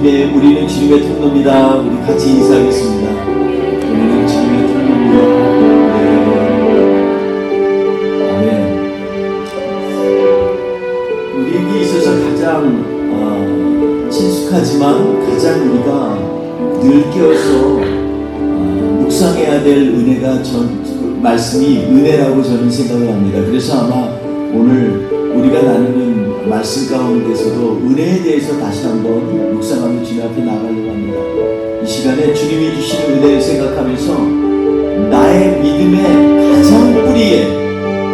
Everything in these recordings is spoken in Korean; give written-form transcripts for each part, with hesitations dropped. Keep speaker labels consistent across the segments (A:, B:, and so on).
A: 우리는 주님의 통로입니다. 우리 같이 인사하겠습니다. 우리는 주님의 통로입니다. 아멘. 우리에게 있어서 가장 친숙하지만 가장 우리가 늘 깨어서 묵상해야 될 은혜가 말씀이 은혜라고 저는 생각을 합니다. 그래서 아마 오늘 우리가 나누는 말씀 가운데서도 은혜에 대해서 다시 한번 묵상하며 주님 앞에 나가려고 합니다. 이 시간에 주님이 주시는 은혜를 생각하면서 나의 믿음의 가장 뿌리에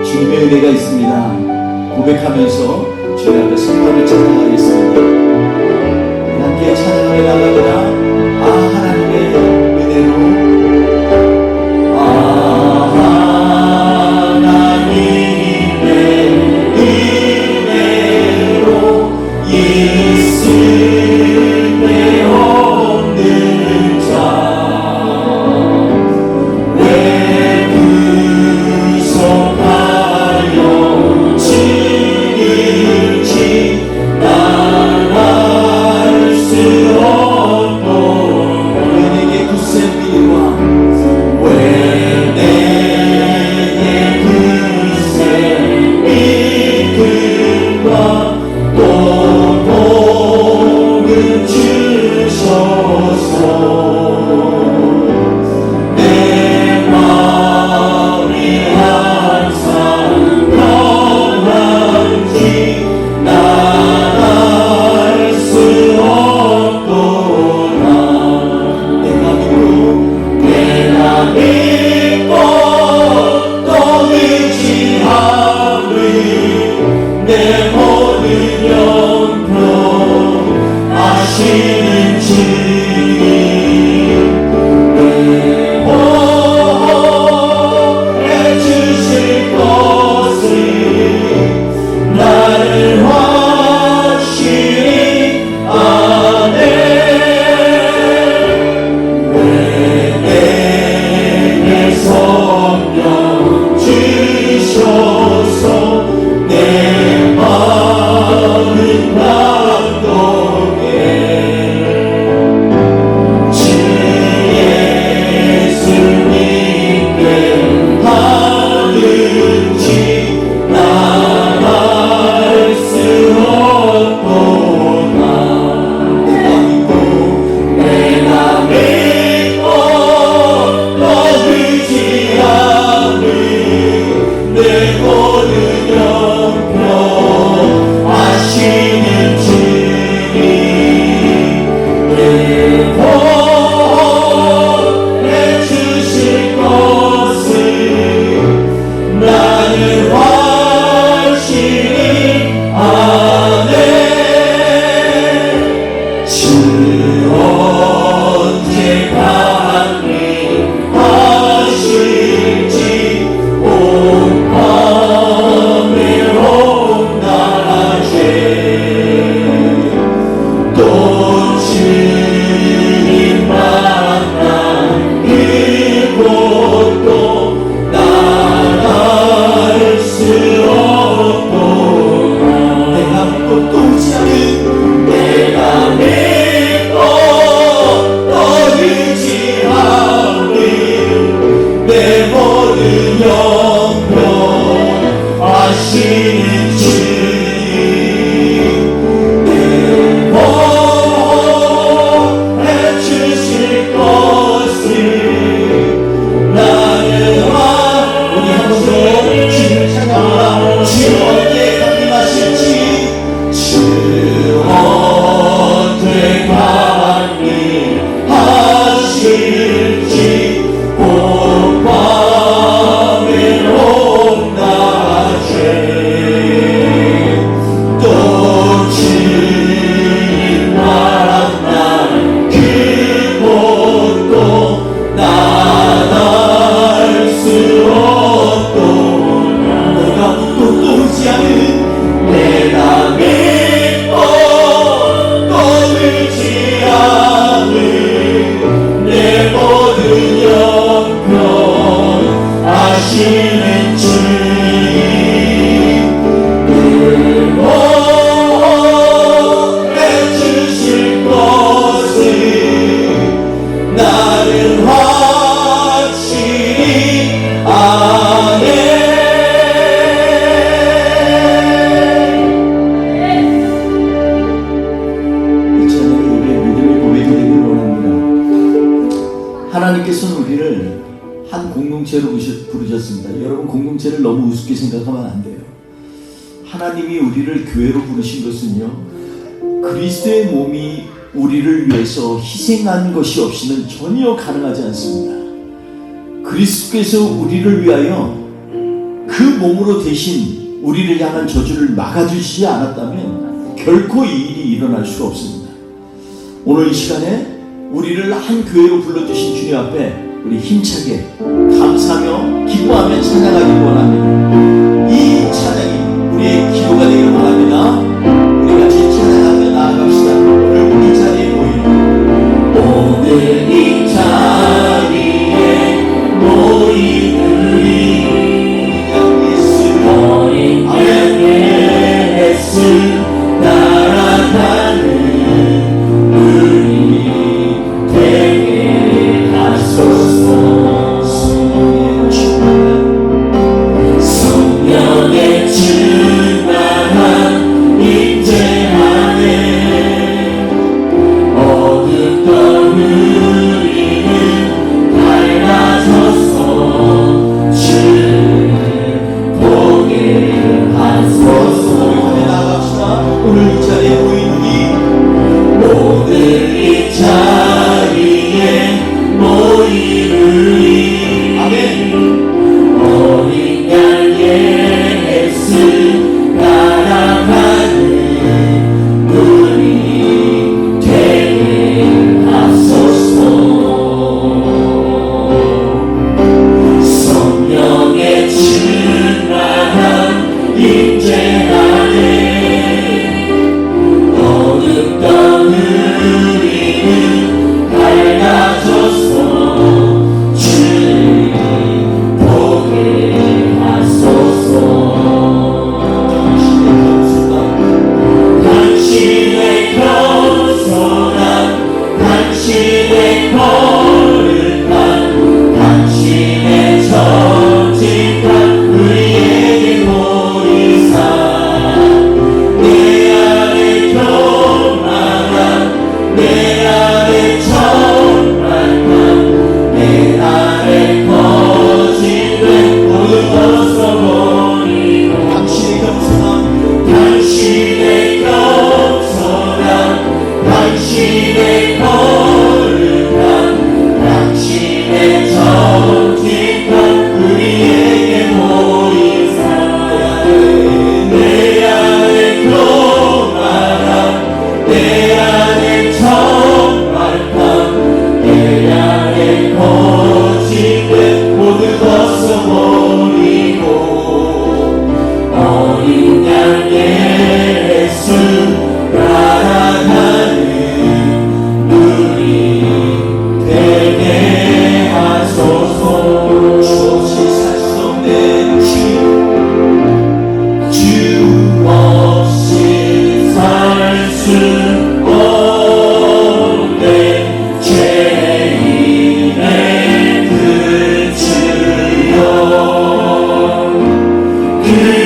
A: 주님의 은혜가 있습니다 고백하면서 주님 앞에 성령을 찬양하겠습니다. 함께 찬양하며 나가거나 하나님의 은혜로 우습게 생각하면 안 돼요. 하나님이 우리를 교회로 부르신 것은요, 그리스도의 몸이 우리를 위해서 희생한 것이 없이는 전혀 가능하지 않습니다. 그리스도께서 우리를 위하여 그 몸으로 대신 우리를 향한 저주를 막아주시지 않았다면 결코 이 일이 일어날 수가 없습니다. 오늘 이 시간에 우리를 한 교회로 불러주신 주님 앞에 우리 힘차게 감사하며 기뻐하며 찬양하기 원합니다. 이 찬양이 우리의 기도가 되길 원합니다. 우리 같이 찬양하며 나아갑시다. 오늘 우리 자리에 모인 오늘 이 자리에 모인 우리 양 예수 아멘 예수 날아가는 우리 되게 하소서. 성령의 충만한 임재 안에 어둡던 우리는 밝아져서 주를 보게 하소서. 우리 나갑시다. 오늘 이 자리에 모인 우리 오늘 이 자리에 모인 우리 아멘. 어린 양 예수 따라가는 우리 되게 하소서. 성령의 충만한 임재 안에 어둡던 우리는 밝아져서 주를 보게 하소서. 당신의 겸손한 당신의 거룩한 당신의 정직한 우리에게 보이사 내 안에 교만한 내 안에 정말한 내 안에 거짓된 모두 벗어버리고 당신의 겸손한 당신의 거룩한 당신의 정직한 우리에게 보이사 내 안에 교만한 내 안에 정말한 내 안에 거짓된 모두 벗어버리고 어린 양 예수 따라가는 우리 되게 하소서. 주 없이 살 수 없는 주 없이 살 수 없는 죄인의 그 주여 그를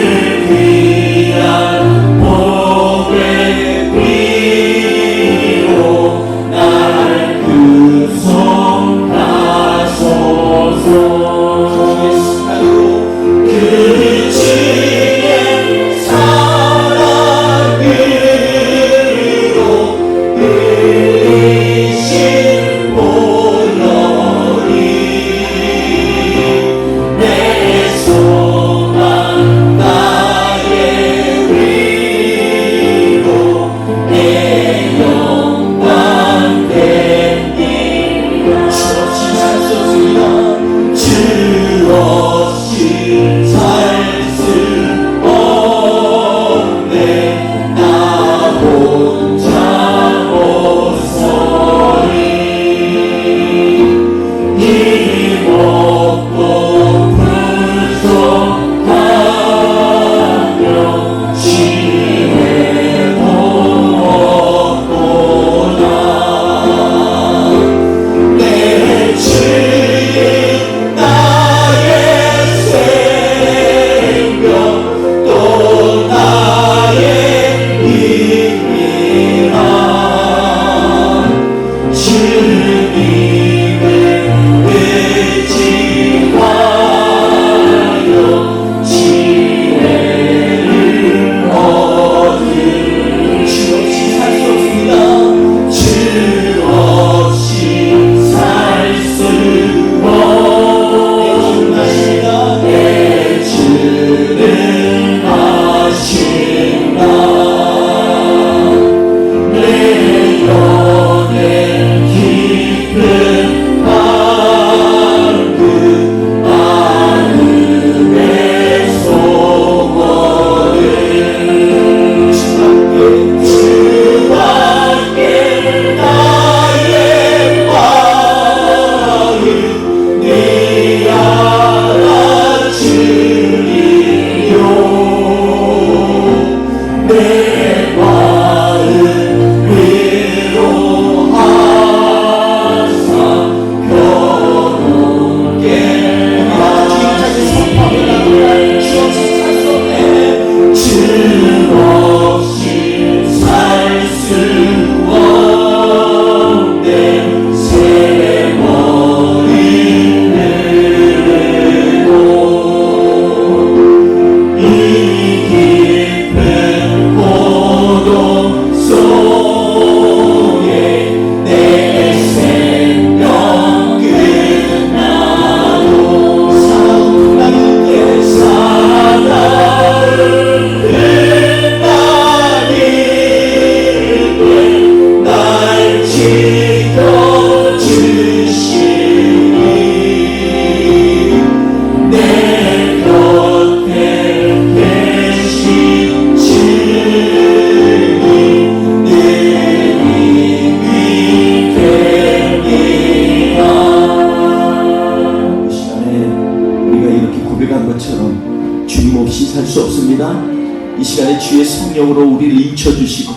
A: 이 시간에 주의 성령으로 우리를 인쳐주시고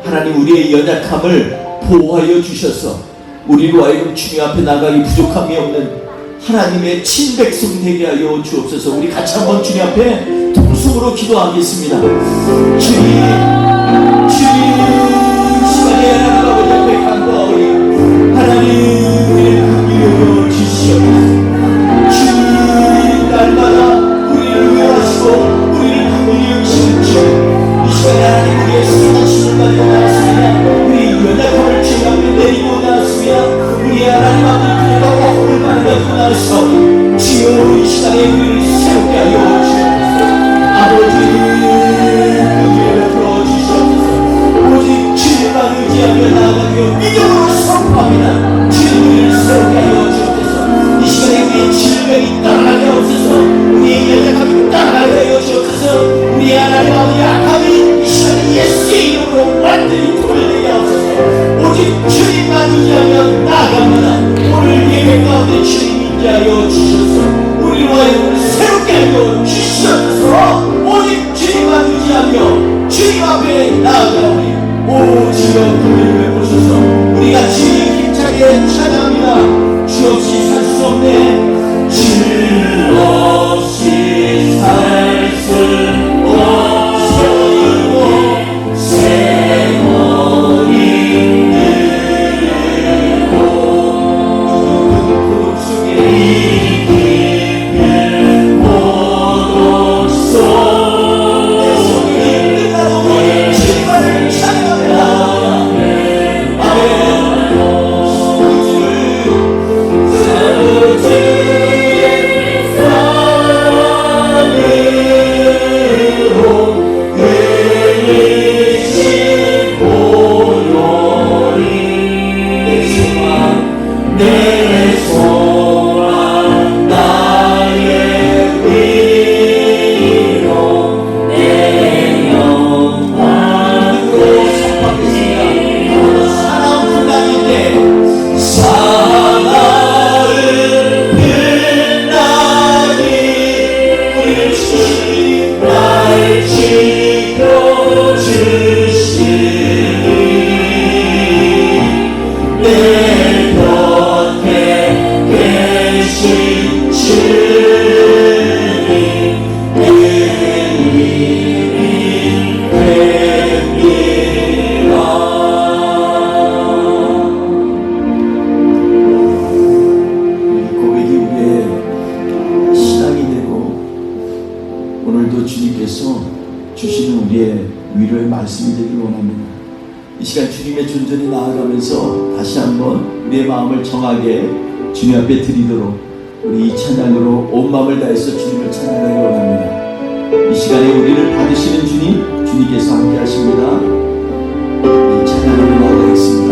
A: 하나님 우리의 연약함을 보호하여 주셔서 우리로 하여금 주님 앞에 나가기 부족함이 없는 하나님의 친백성 되게 하여 주옵소서. 우리 같이 한번 주님 앞에 통성으로 기도하겠습니다. 주님 시간에 하나님 아버지 앞에 간구하오니 하나님 우리를 긍휼히 주시옵소서. 주님 날마다 우리를 위하시고 우리를 긍휼히 여기시는 주님, 이 시간에 하나님 우리의 수고심을 가지고 나왔습니다. 우리 연약함을 주님 앞에 내리고 나왔습니다. 우리 하나님 아버지 그가 허물을 가지고 나왔사오니 주여 이 시간에 우리를 새롭게 하여 주옵소서. 아버지 긍휼히 베풀어 주시옵소서. 오직 주님만 의지하며 나아가며 믿음으로 선포합니다. 주님 우리를 새롭게 하여 주옵소서. 이 시간에 우리의 질병이 떠나게 없어서 우리의 연약함이 떠나게 하여 주옵소서. 우리 하나님 아버지 약함이 이 시간에 예수의 이름으로 완전히 돌려내게 하옵소서. 오직 주님만 의지하며 나아갑니다. 오늘 예배 가운데 주님 인자하여 주셔서 우리로 하여금 새롭게 하여 주시옵소서. 오직 주님만 의지하며 주님 앞에 나아가오니 오 주여 긍휼히 베푸소서. 우리가 주님 힘차게 찬양합니다. 주 없이 살 수 없네. 주 없이 살 수 없어요. 세월이 늘고 구름 속에 이 깊은 포도 속 내 속이 끝나고 주님만을 찬양합니다. 내 소망 나의 위로 내 영광으로 선포하겠습니다. 사나운 풍랑인데 사나운 풍랑이 우리를 주시니 날 지켜주시니 내 곁에 계신 주님 내 힘이 됩니다. 고백이 우리의 신앙이 되고 오늘도 주님께서 주시는 우리의 위로의 말씀이 되기를 원합니다. 이 시간 주님의 존전에 나아가면서 다시 한번 우리의 마음을 정하게 주님 앞에 드리도록 우리 이 찬양으로 온 마음을 다해서 주님을 찬양하기 원합니다. 이 시간에 우리를 받으시는 주님, 주님께서 함께 하십니다. 이 찬양으로 나아가겠습니다.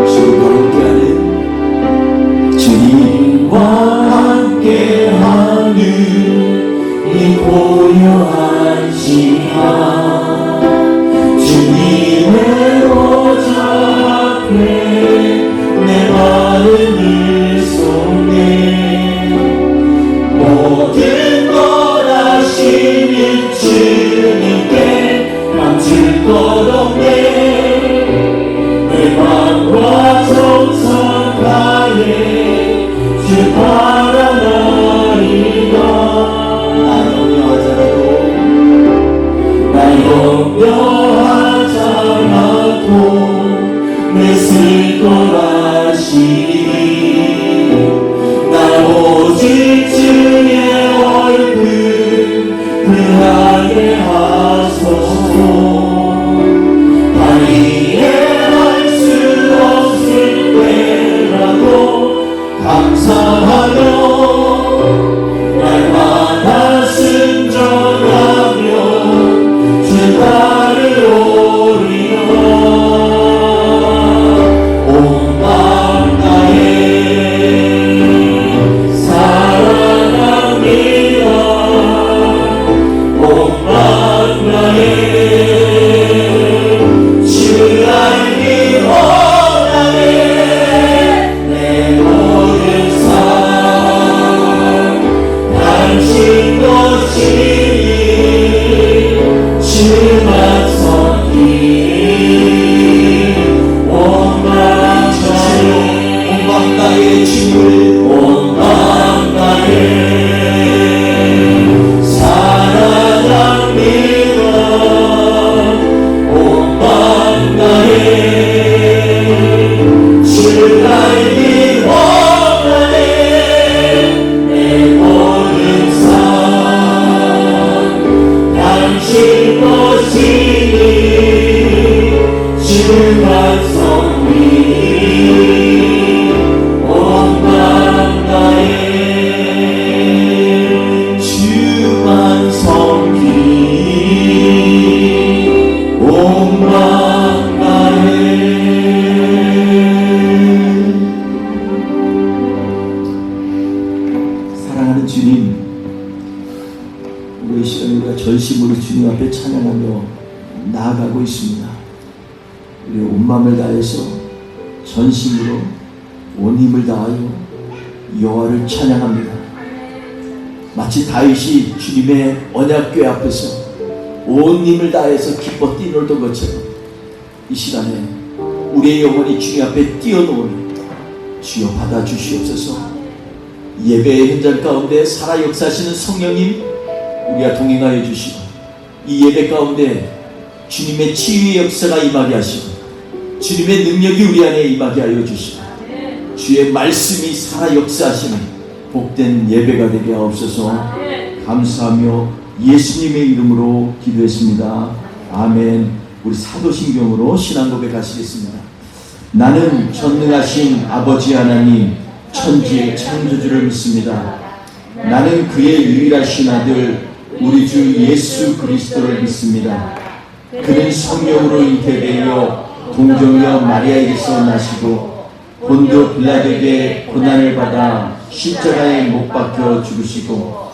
A: 주님과 함께하는 주님과 함께하는 이 고요한 시간 주님의 보좌 앞에 내 마음을 쏟네. 모든 걸 아시는 주님께 멈출 것 없네. 내 마음과 정성 다해 주 바라나이다. 나 염려하자라도 냈을 걸 아시니 나 오직 주의 얼굴 그하게 하소서. 이해할 수 없을 때라도 감사하며 날마다 순종하며 주 따르오리라. 온 마음 다해 주만 섬기 온 맘 나의 주님을 온 맘 나의 사랑한 믿어 온 맘 나의 주를 알기 원하네 내 모든 삶 당신 것이니 주만 섬기 온 맘 나의 주만 섬기 온 맘 나의 사랑하는 주님, 우리 시간 우리가 전심으로 주님 앞에 찬양하며 나아가고 있습니다. 우리 온 마음을 다해서 전심으로 온 힘을 다하여 여호와를 찬양합니다. 마치 다윗이 주님의 언약궤 앞에서 온 힘을 다해서 기뻐 뛰놀던 것처럼 이 시간에 우리의 영혼이 주님 앞에 뛰어노니 주여 받아주시옵소서. 예배의 현장 가운데 살아 역사하시는 성령님 우리가 동행하여 주시고 이 예배 가운데 주님의 치유의 역사가 임하게 하시고 주님의 능력이 우리 안에 임하게 하여 주시고 주의 말씀이 살아 역사하시는 복된 예배가 되게 하옵소서. 감사하며 예수님의 이름으로 기도했습니다. 아멘. 우리 사도신경으로 신앙 고백하시겠습니다. 나는 전능하신 아버지 하나님 천지의 창조주를 믿습니다. 나는 그의 유일하신 아들 우리 주 예수 그리스도를 믿습니다. 그는 성령으로 잉태되어 동정녀 마리아에게서 나시고 본도 빌라도에게 고난을 받아 십자가에 못 박혀 죽으시고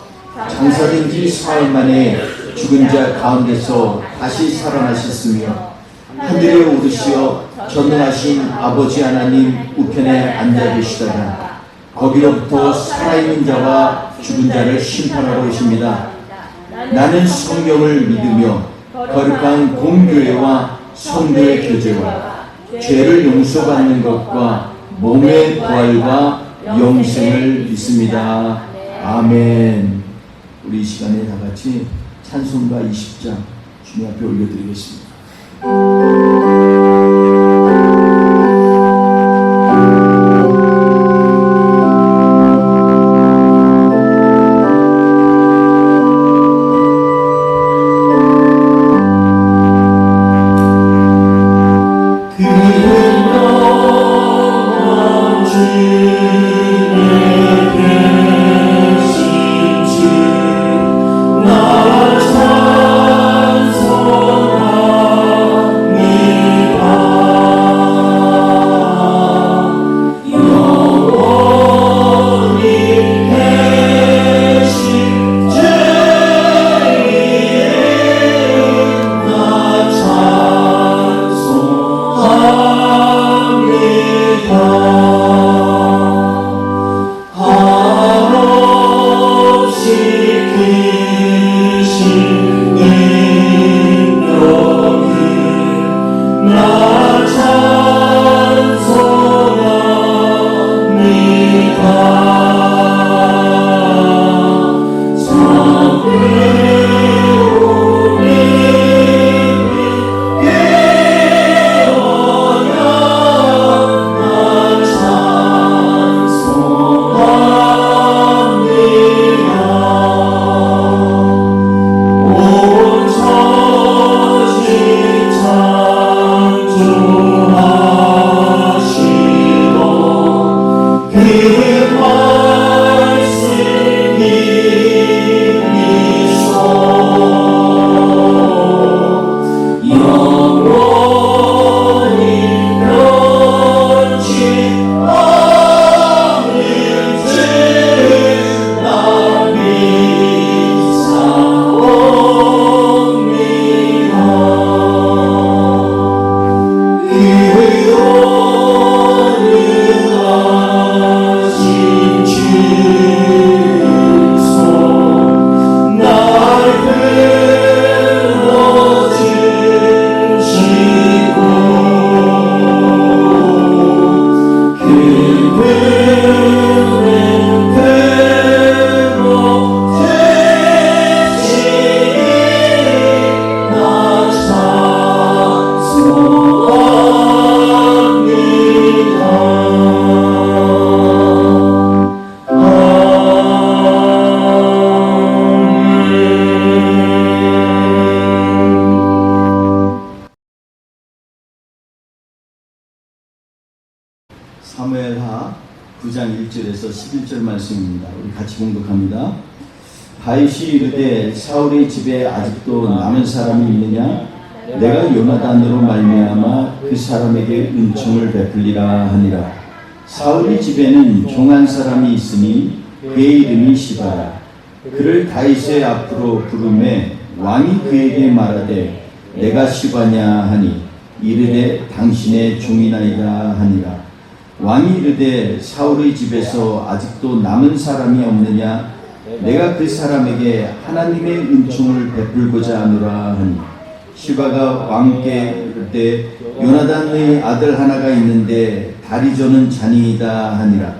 A: 장사된 지 사흘 만에 죽은 자 가운데서 다시 살아나셨으며 하늘에 오르시어 전능하신 아버지 하나님 우편에 앉아 계시다가 거기로부터 살아있는 자와 죽은 자를 심판하러 오십니다. 나는 성령을 믿으며 거룩한 공교회와 성도의 교제와 죄를 용서받는 것과 몸의 부활과 영생을 믿습니다. 아멘. 우리 이 시간에 다 같이 찬송가 20장 주님 앞에 올려드리겠습니다.
B: 찬송하
A: 사무엘하 9장 1절에서 11절 말씀입니다. 우리 같이 공독합니다. 다윗이 이르되 사울의 집에 아직도 남은 사람이 있느냐? 내가 요나단으로 말미암아 그 사람에게 은총을 베풀리라 하니라. 사울의 집에는 종한 사람이 있으니 그의 이름이 시바라. 그를 다윗의 앞으로 부르매 왕이 그에게 말하되 내가 시바냐 하니 이르되 당신의 종이나이다 하니라. 왕이 이르되 사울의 집에서 아직도 남은 사람이 없느냐? 내가 그 사람에게 하나님의 은총을 베풀고자 하노라 하니 시바가 왕께 이르되 요나단의 아들 하나가 있는데 다리저는 잔이이다 하니라.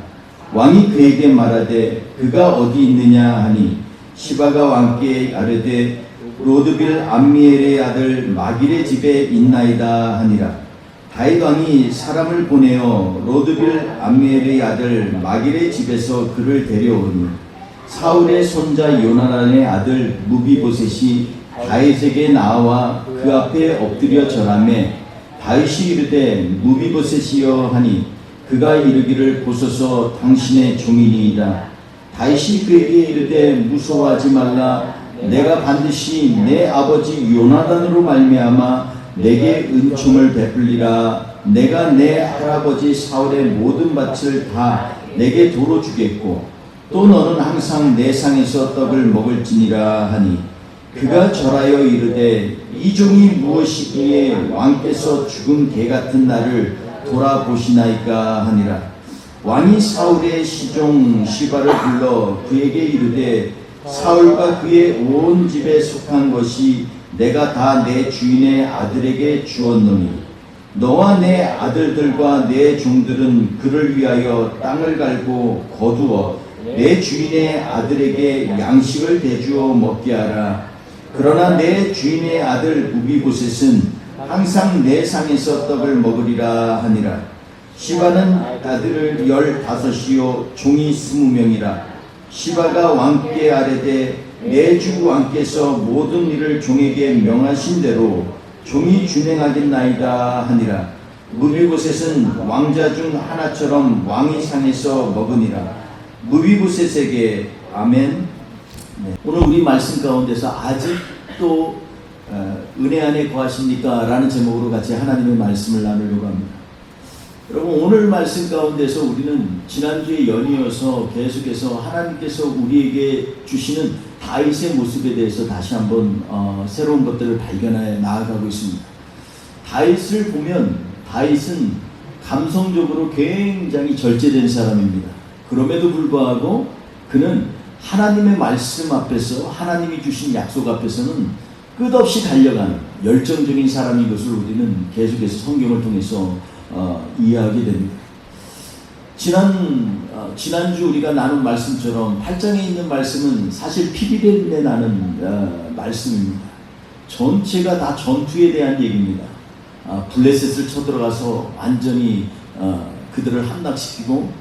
A: 왕이 그에게 말하되 그가 어디 있느냐 하니 시바가 왕께 아뢰되 로드빌 암미엘의 아들 마길의 집에 있나이다 하니라. 다윗 왕이 사람을 보내어 로드빌 암미엘의 아들 마길의 집에서 그를 데려오니 사울의 손자 요나단의 아들 무비보셋이 다윗에게 나와 그 앞에 엎드려 절하매 다윗이 이르되 무비보셋이여 하니 그가 이르기를 보소서 당신의 종이니이다. 다윗이 그에게 이르되 무서워하지 말라. 내가 반드시 내 아버지 요나단으로 말미암아 내게 은총을 베풀리라. 내가 내 할아버지 사울의 모든 밭을 다 내게 도로 주겠고 또 너는 항상 내 상에서 떡을 먹을지니라 하니 그가 절하여 이르되 이 종이 무엇이기에 왕께서 죽은 개 같은 나를 돌아보시나이까 하니라. 왕이 사울의 시종 시바를 불러 그에게 이르되 사울과 그의 온 집에 속한 것이 내가 다 내 주인의 아들에게 주었노니 너와 내 아들들과 내 종들은 그를 위하여 땅을 갈고 거두어 내 주인의 아들에게 양식을 대주어 먹게 하라. 그러나 내 주인의 아들 무비보셋은 항상 내 상에서 떡을 먹으리라 하니라. 시바는 아들을 15이요 종이 20명이라. 시바가 왕께 아뢰되 내 주 왕께서 모든 일을 종에게 명하신 대로 종이 준행하겠나이다 하니라. 무비보셋은 왕자 중 하나처럼 왕의 상에서 먹으니라. 무비보셋에게 아멘. 네. 오늘 우리 말씀 가운데서 아직도 은혜 안에 거하십니까? 라는 제목으로 같이 하나님의 말씀을 나누려고 합니다. 여러분, 오늘 말씀 가운데서 우리는 지난주에 연이어서 계속해서 하나님께서 우리에게 주시는 다윗의 모습에 대해서 다시 한번 새로운 것들을 발견해 나아가고 있습니다. 다윗을 보면 다윗은 감성적으로 굉장히 절제된 사람입니다. 그럼에도 불구하고 그는 하나님의 말씀 앞에서 하나님이 주신 약속 앞에서는 끝없이 달려가는 열정적인 사람인 것을 우리는 계속해서 성경을 통해서 이해하게 됩니다. 지난주 우리가 나눈 말씀처럼 8장에 있는 말씀은 사실 피비린내 나는 말씀입니다. 전체가 다 전투에 대한 얘기입니다. 블레셋을 쳐들어가서 완전히 그들을 함락시키고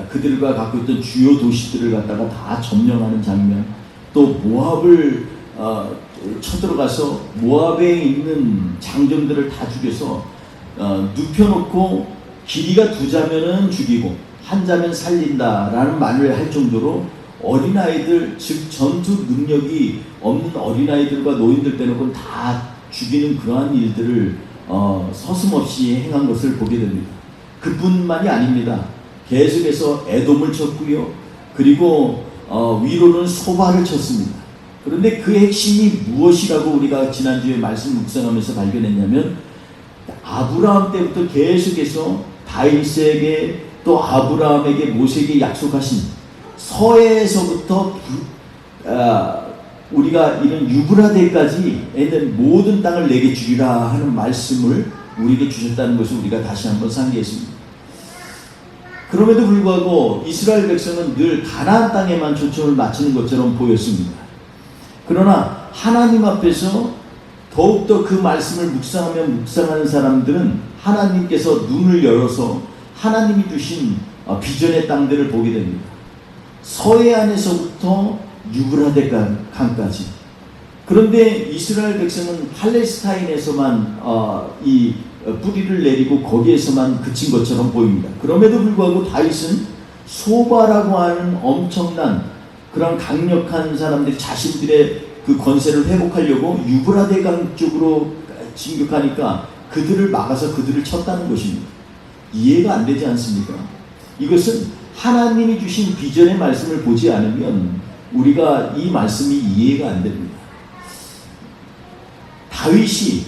A: 그들과 갖고 있던 주요 도시들을 갖다가 다 점령하는 장면, 또 모압을 쳐들어가서 모압에 있는 장정들을 다 죽여서 눕혀놓고 길이가 2자면은 죽이고 1자면 살린다라는 말을 할 정도로 어린아이들, 즉 전투 능력이 없는 어린아이들과 노인들 빼놓고는 다 죽이는 그러한 일들을 서슴없이 행한 것을 보게 됩니다. 그뿐만이 아닙니다. 계속해서 에돔을 쳤고요. 그리고 위로는 소바를 쳤습니다. 그런데 그 핵심이 무엇이라고 우리가 지난주에 말씀 묵상하면서 발견했냐면 아브라함 때부터 계속해서 다윗에게 또 아브라함에게 모세에게 약속하신 서에서부터 우리가 이런 유브라데까지 있는 모든 땅을 내게 주리라 하는 말씀을 우리에게 주셨다는 것을 우리가 다시 한번 상기했습니다. 그럼에도 불구하고 이스라엘 백성은 늘 가나안 땅에만 초점을 맞추는 것처럼 보였습니다. 그러나 하나님 앞에서 더욱더 그 말씀을 묵상하는 사람들은 하나님께서 눈을 열어서 하나님이 주신 비전의 땅들을 보게 됩니다. 서해안에서부터 유브라데 강까지. 그런데 이스라엘 백성은 팔레스타인에서만 이 뿌리를 내리고 거기에서만 그친 것처럼 보입니다. 그럼에도 불구하고 다윗은 소바라고 하는 엄청난 그런 강력한 사람들이 자신들의 그 권세를 회복하려고 유브라데강 쪽으로 진격하니까 그들을 막아서 그들을 쳤다는 것입니다. 이해가 안 되지 않습니까? 이것은 하나님이 주신 비전의 말씀을 보지 않으면 우리가 이 말씀이 이해가 안 됩니다. 다윗이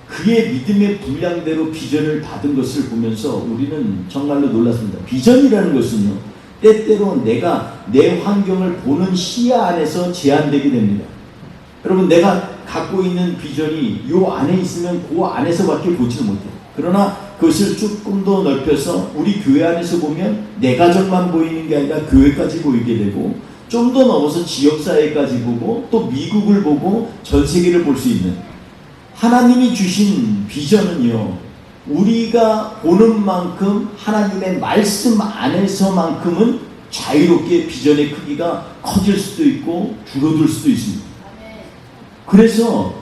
A: 그의 믿음의 분량대로 비전을 받은 것을 보면서 우리는 정말로 놀랐습니다. 비전이라는 것은요, 때때로 내가 내 환경을 보는 시야 안에서 제한되게 됩니다. 여러분, 내가 갖고 있는 비전이 요 안에 있으면 그 안에서밖에 보지는 못해요. 그러나 그것을 조금 더 넓혀서 우리 교회 안에서 보면 내 가정만 보이는 게 아니라 교회까지 보이게 되고, 좀 더 넘어서 지역사회까지 보고, 또 미국을 보고 전 세계를 볼 수 있는 하나님이 주신 비전은요, 우리가 보는 만큼 하나님의 말씀 안에서만큼은 자유롭게 비전의 크기가 커질 수도 있고 줄어들 수도 있습니다. 그래서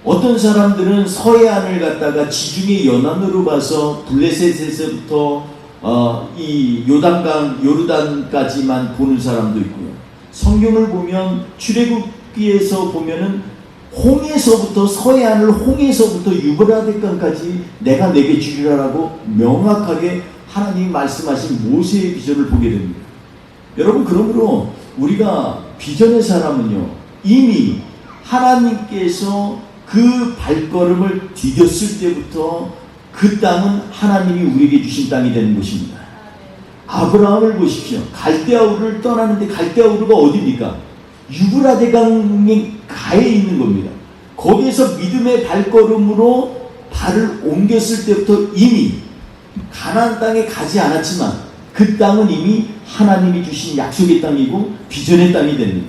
A: 어떤 사람들은 서해안을 갖다가 지중해 연안으로 봐서 블레셋에서부터 이 요르단까지만 보는 사람도 있고요. 성경을 보면 출애굽기에서 보면은 홍해서부터 서해안을 홍해서부터 유브라데강까지 내가 내게 주리라라고 명확하게 하나님이 말씀하신 모세의 비전을 보게 됩니다. 여러분, 그러므로 우리가 비전의 사람은요, 이미 하나님께서 그 발걸음을 디뎠을 때부터 그 땅은 하나님이 우리에게 주신 땅이 되는 것입니다. 아브라함을 보십시오. 갈대아우르를 떠나는데 갈대아우르가 어디입니까? 유브라데강이 가에 있는 겁니다. 거기에서 믿음의 발걸음으로 발을 옮겼을 때부터 이미 가나안 땅에 가지 않았지만 그 땅은 이미 하나님이 주신 약속의 땅이고 비전의 땅이 됩니다.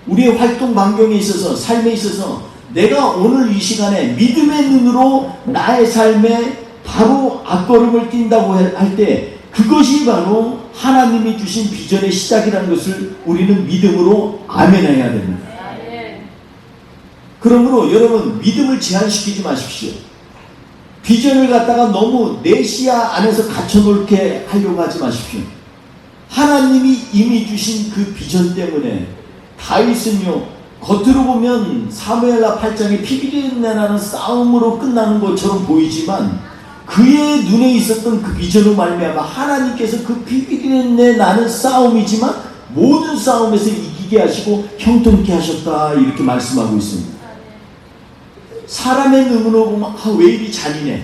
A: 우리의 활동 반경에 있어서, 삶에 있어서 내가 오늘 이 시간에 믿음의 눈으로 나의 삶에 바로 앞걸음을 띈다고 할 때 그것이 바로 하나님이 주신 비전의 시작이라는 것을 우리는 믿음으로 아멘해야 됩니다. 그러므로 여러분, 믿음을 제한시키지 마십시오. 비전을 갖다가 너무 내 시야 안에서 갇혀놓게 하려고 하지 마십시오. 하나님이 이미 주신 그 비전 때문에 다윗은요, 겉으로 보면 사무엘하 8장에 피비린내 나는 싸움으로 끝나는 것처럼 보이지만 그의 눈에 있었던 그 비전으로 말미암아 하나님께서 그 피비린내 나는 싸움이지만 모든 싸움에서 이기게 하시고 형통케 하셨다, 이렇게 말씀하고 있습니다. 사람의 눈으로 보면 왜 이리 잔인해.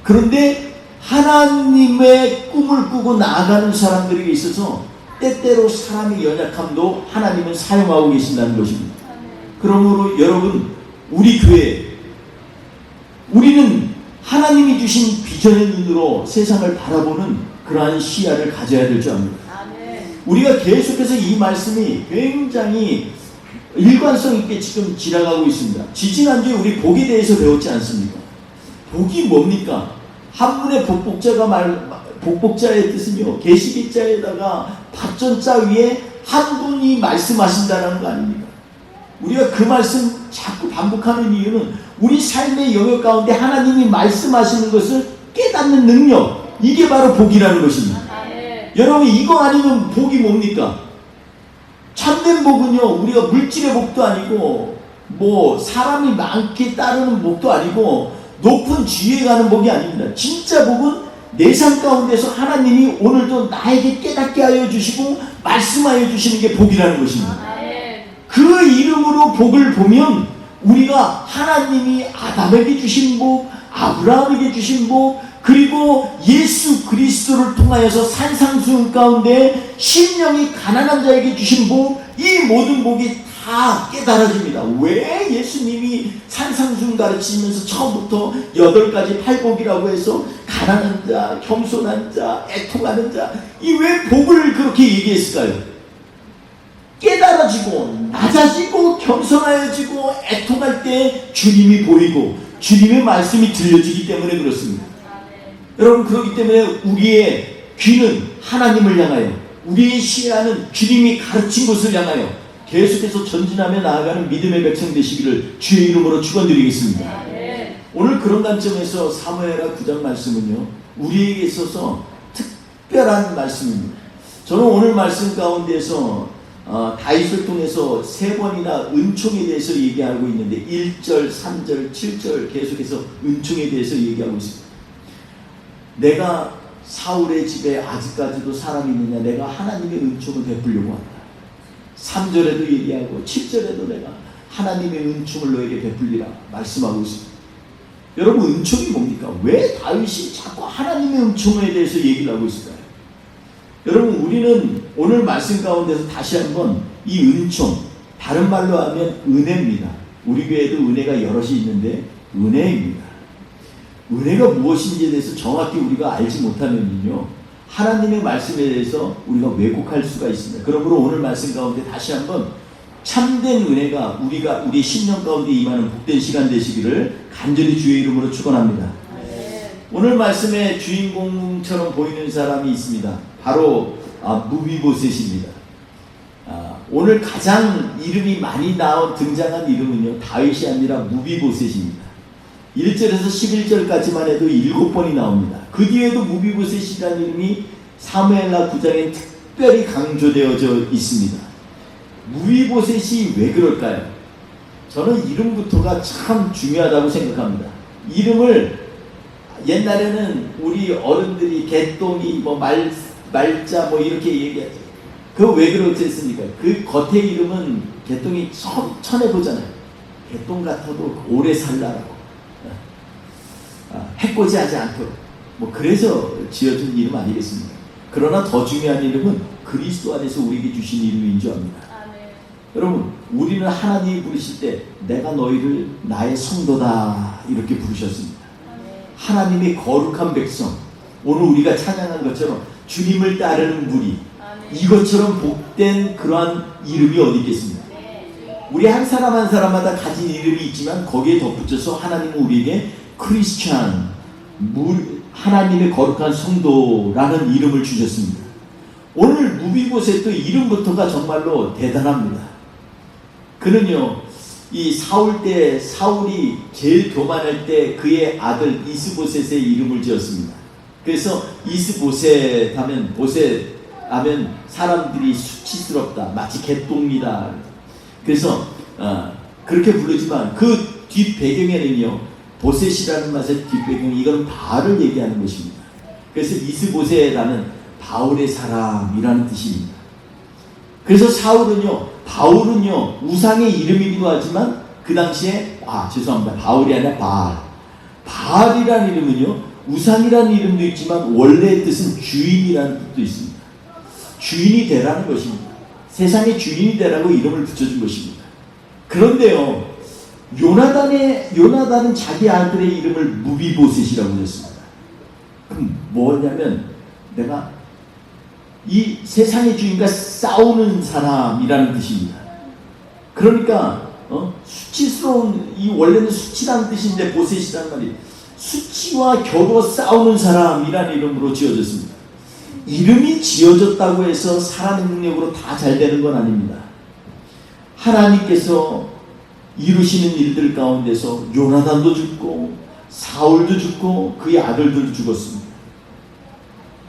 A: 그런데 하나님의 꿈을 꾸고 나아가는 사람들에게 있어서 때때로 사람의 연약함도 하나님은 사용하고 계신다는 것입니다. 그러므로 여러분, 우리 교회, 우리는 하나님이 주신 비전의 눈으로 세상을 바라보는 그러한 시야를 가져야 될 줄 압니다. 우리가 계속해서 이 말씀이 굉장히 일관성 있게 지금 지나가고 있습니다. 지지난주에 우리 복에 대해서 배웠지 않습니까? 복이 뭡니까? 한문의 복복자의 뜻은요, 계시기자에다가 받전자 위에 한 분이 말씀하신다는 거 아닙니까? 우리가 그 말씀 자꾸 반복하는 이유는 우리 삶의 영역 가운데 하나님이 말씀하시는 것을 깨닫는 능력, 이게 바로 복이라는 것입니다. 여러분, 이거 아니면 복이 뭡니까? 참된 복은요, 우리가 물질의 복도 아니고 뭐 사람이 많게 따르는 복도 아니고 높은 지위에 가는 복이 아닙니다. 진짜 복은 내 삶 가운데서 하나님이 오늘도 나에게 깨닫게 하여 주시고 말씀하여 주시는 게 복이라는 것입니다. 그 이름으로 복을 보면 우리가 하나님이 아담에게 주신 복, 아브라함에게 주신 복, 그리고 예수 그리스도를 통하여서 산상수훈 가운데 심령이 가난한 자에게 주신 복, 이 모든 복이 다 깨달아집니다. 왜 예수님이 산상수훈 가르치면서 처음부터 8가지 팔복이라고 해서 가난한 자, 겸손한 자, 애통하는 자, 이 왜 복을 그렇게 얘기했을까요? 깨달아지고 낮아지고 겸손하여지고 애통할 때 주님이 보이고 주님의 말씀이 들려지기 때문에 그렇습니다. 여러분, 그렇기 때문에 우리의 귀는 하나님을 향하여, 우리의 시야는 주님이 가르친 것을 향하여 계속해서 전진하며 나아가는 믿음의 백성 되시기를 주의 이름으로 축원드리겠습니다. 오늘 그런 관점에서 사무엘하 9장 말씀은요, 우리에게 있어서 특별한 말씀입니다. 저는 오늘 말씀 가운데서 다윗을 통해서 3번이나 은총에 대해서 얘기하고 있는데 1절, 3절, 7절 계속해서 은총에 대해서 얘기하고 있습니다. 내가 사울의 집에 아직까지도 사람이 있느냐? 내가 하나님의 은총을 베풀려고 한다. 3절에도 얘기하고 7절에도 내가 하나님의 은총을 너에게 베풀리라 말씀하고 있습니다. 여러분, 은총이 뭡니까? 왜 다윗이 자꾸 하나님의 은총에 대해서 얘기를 하고 있을까요? 여러분, 우리는 오늘 말씀 가운데서 다시 한번 이 은총, 다른 말로 하면 은혜입니다. 우리 교회에도 은혜가 여럿이 있는데 은혜입니다. 은혜가 무엇인지에 대해서 정확히 우리가 알지 못하면요, 하나님의 말씀에 대해서 우리가 왜곡할 수가 있습니다. 그러므로 오늘 말씀 가운데 다시 한번 참된 은혜가 우리 신령 가운데 임하는 복된 시간 되시기를 간절히 주의 이름으로 축원합니다. 오늘 말씀의 주인공처럼 보이는 사람이 있습니다. 바로 무비보셋입니다. 오늘 가장 이름이 많이 등장한 이름은요, 다윗이 아니라 무비보셋입니다. 1절에서 11절까지만 해도 7번이 나옵니다. 그 뒤에도 무비보셋이라는 이름이 사무엘하 9장에 특별히 강조되어져 있습니다. 무비보셋이 왜 그럴까요? 저는 이름부터가 참 중요하다고 생각합니다. 이름을 옛날에는 우리 어른들이 개똥이 말자 이렇게 얘기하죠. 그거 왜 그렇겠습니까? 그 겉의 이름은 개똥이 천해보잖아요. 개똥 같아도 오래 살라라고. 해코지하지 않도록. 그래서 지어준 이름 아니겠습니까? 그러나 더 중요한 이름은 그리스도 안에서 우리에게 주신 이름인 줄 압니다. 여러분, 우리는 하나님이 부르실 때 내가 너희를 나의 성도다 이렇게 부르셨습니다. 하나님의 거룩한 백성, 오늘 우리가 찬양한 것처럼 주님을 따르는 무리, 이것처럼 복된 그러한 이름이 어디 있겠습니까? 우리 한 사람 한 사람마다 가진 이름이 있지만 거기에 덧붙여서 하나님은 우리에게 크리스찬, 하나님의 거룩한 성도라는 이름을 주셨습니다. 오늘 무비보셋도 이름부터가 정말로 대단합니다. 그는요, 이 사울이 제일 교만할 때 그의 아들 이스보셋의 이름을 지었습니다. 그래서 이스보셋 하면 사람들이 수치스럽다, 마치 개똥이다. 그래서 그렇게 부르지만 그 뒷배경에는요, 보셋이라는 맛의 뒷배경이 이건 바알을 얘기하는 것입니다. 그래서 이스보셋 하면 바울의 사람이라는 뜻입니다. 그래서 바울은요 우상의 이름이기도 하지만 그 당시에 바울이 아니라 바알이라는 이름은요 우상이라는 이름도 있지만 원래의 뜻은 주인이라는 뜻도 있습니다. 주인이 되라는 것입니다. 세상의 주인이 되라고 이름을 붙여준 것입니다. 그런데요, 요나단은 자기 아들의 이름을 무비보셋이라고 했습니다. 그럼 뭐냐면 내가 이 세상의 주인과 싸우는 사람이라는 뜻입니다. 그러니까 수치스러운, 이 원래는 수치라는 뜻인데 보셋이라는 말이 수치와 겨루어 싸우는 사람이라는 이름으로 지어졌습니다. 이름이 지어졌다고 해서 사람의 능력으로 다 잘 되는 건 아닙니다. 하나님께서 이루시는 일들 가운데서 요나단도 죽고 사울도 죽고 그의 아들들도 죽었습니다.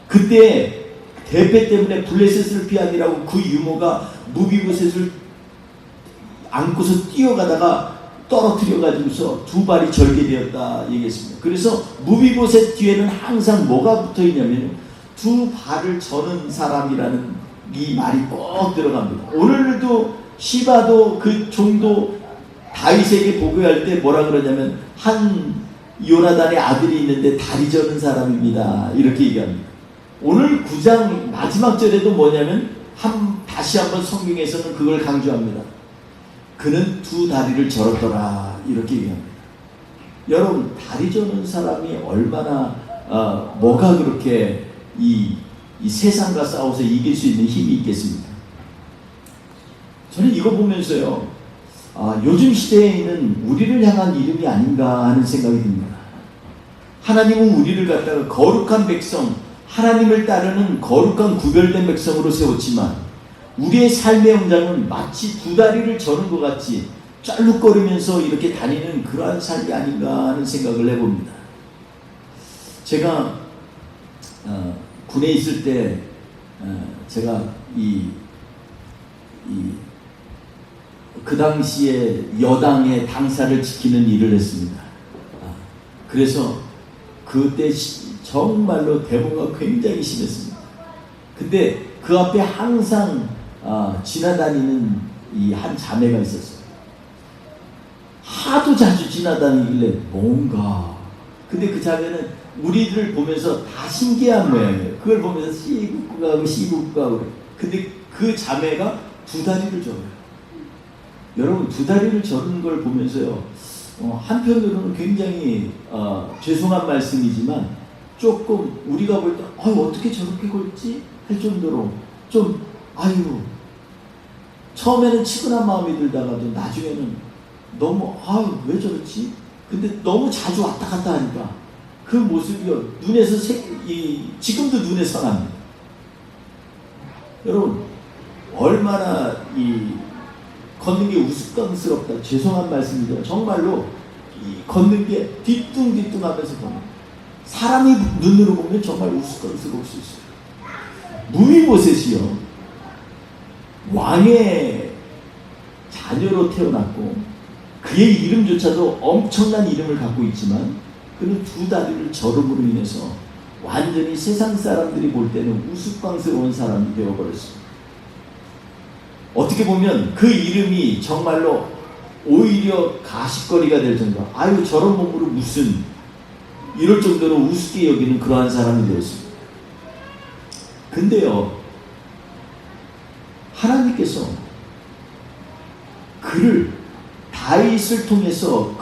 A: 그때 대패 때문에 블레셋을 피하느라고 그 유모가 무비보셋을 안고서 뛰어가다가 떨어뜨려가지고서 두 발이 절개되었다 얘기했습니다. 그래서 무비보셋 뒤에는 항상 뭐가 붙어있냐면 두 발을 저는 사람이라는 이 말이 꼭 들어갑니다. 오늘도 시바도 그 종도 다윗에게 보고할 때 뭐라 그러냐면 한 요나단의 아들이 있는데 다리 저는 사람입니다 이렇게 얘기합니다. 오늘 9장 마지막 절에도 뭐냐면 다시 한번 성경에서는 그걸 강조합니다. 그는 두 다리를 절었더라 이렇게 얘기합니다. 여러분, 다리 저는 사람이 얼마나 뭐가 그렇게 이 세상과 싸워서 이길 수 있는 힘이 있겠습니까? 저는 이거 보면서요, 요즘 시대에 있는 우리를 향한 이름이 아닌가 하는 생각이 듭니다. 하나님은 우리를 갖다가 거룩한 백성, 하나님을 따르는 거룩한 구별된 백성으로 세웠지만 우리의 삶의 현장은 마치 두 다리를 저는 것 같이 짤룩거리면서 이렇게 다니는 그러한 삶이 아닌가 하는 생각을 해봅니다. 제가 군에 있을 때 제가 그 당시에 여당의 당사를 지키는 일을 했습니다. 그래서 그때 정말로 데모가 굉장히 심했습니다. 근데 그 앞에 항상 지나다니는 이 한 자매가 있었어요. 하도 자주 지나다니길래 뭔가. 근데 그 자매는 우리들을 보면서 다 신기한 모양이에요. 그걸 보면서 씨굽고 가고 씨굽고 가고. 근데 그 자매가 두 다리를 저어요. 여러분, 두 다리를 저는 걸 보면서요, 한편으로는 굉장히 죄송한 말씀이지만 조금 우리가 볼 때 어떻게 저렇게 걸지? 할 정도로 좀 처음에는 치근한 마음이 들다가도 나중에는 너무 왜 저렇지? 근데 너무 자주 왔다 갔다 하니까 그 모습이요, 눈에서 지금도 눈에 선합니다. 여러분, 얼마나 걷는 게 우스꽝스럽다. 죄송한 말씀이죠. 정말로 걷는 게 뒤뚱뒤뚱하면서 걷는, 사람이 눈으로 보면 정말 우스꽝스러울 수 있어요. 무비보셋이요, 왕의 자녀로 태어났고 그의 이름조차도 엄청난 이름을 갖고 있지만 그는 두 다리를 저름으로 인해서 완전히 세상 사람들이 볼 때는 우스꽝스러운 사람이 되어버렸습니다. 어떻게 보면 그 이름이 정말로 오히려 가십거리가 될 정도, 저런 몸으로 무슨, 이럴 정도로 우습게 여기는 그러한 사람이 되었습니다. 근데요, 하나님께서 그를 다윗을 통해서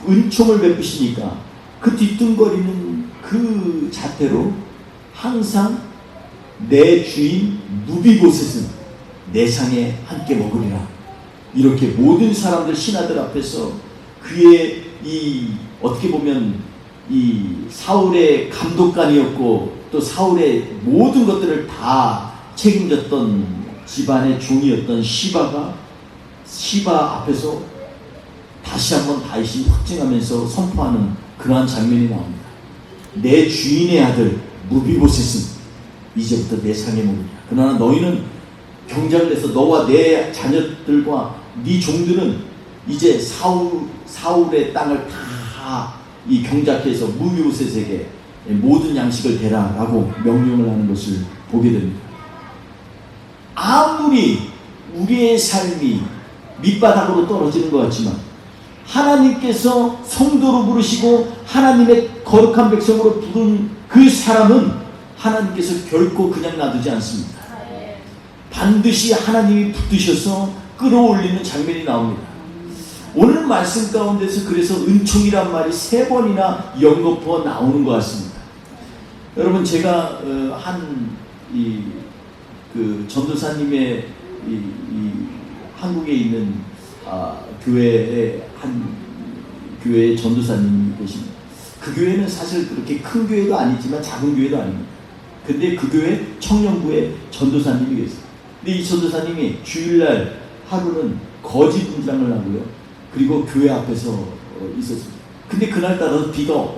A: 은총을 베푸시니까 그 뒤뚱거리는 그 자태로 항상 내 주인 무비보셋은 내 상에 함께 먹으리라, 이렇게 모든 사람들, 신하들 앞에서 그의 어떻게 보면 사울의 감독관이었고 또 사울의 모든 것들을 다 책임졌던 집안의 종이었던 시바 앞에서 다시 한번 다윗이 확증하면서 선포하는 그러한 장면이 나옵니다. 내 주인의 아들 무비보셋은 이제부터 내 상에 먹으리라. 그러나 너희는 경작을 해서 너와 내 자녀들과 네 종들은 이제 사울의 땅을 다 경작해서 무비보셋에게 모든 양식을 대라라고 명령을 하는 것을 보게 됩니다. 아무리 우리의 삶이 밑바닥으로 떨어지는 것 같지만 하나님께서 성도로 부르시고 하나님의 거룩한 백성으로 부른 그 사람은 하나님께서 결코 그냥 놔두지 않습니다. 반드시 하나님이 붙드셔서 끌어올리는 장면이 나옵니다. 오늘 말씀 가운데서 그래서 은총이란 말이 3번이나 연거푸어 나오는 것 같습니다. 여러분, 제가 그 전도사님의 한국에 있는 교회의 교회의 전도사님이 계십니다. 그 교회는 사실 그렇게 큰 교회도 아니지만 작은 교회도 아닙니다. 근데 그 교회 청년부에 전도사님이 계세요. 근데 이 전도사님이 주일날 하루는 거지 분장을 하고요, 그리고 교회 앞에서 있었습니다. 근데 그날따라 비가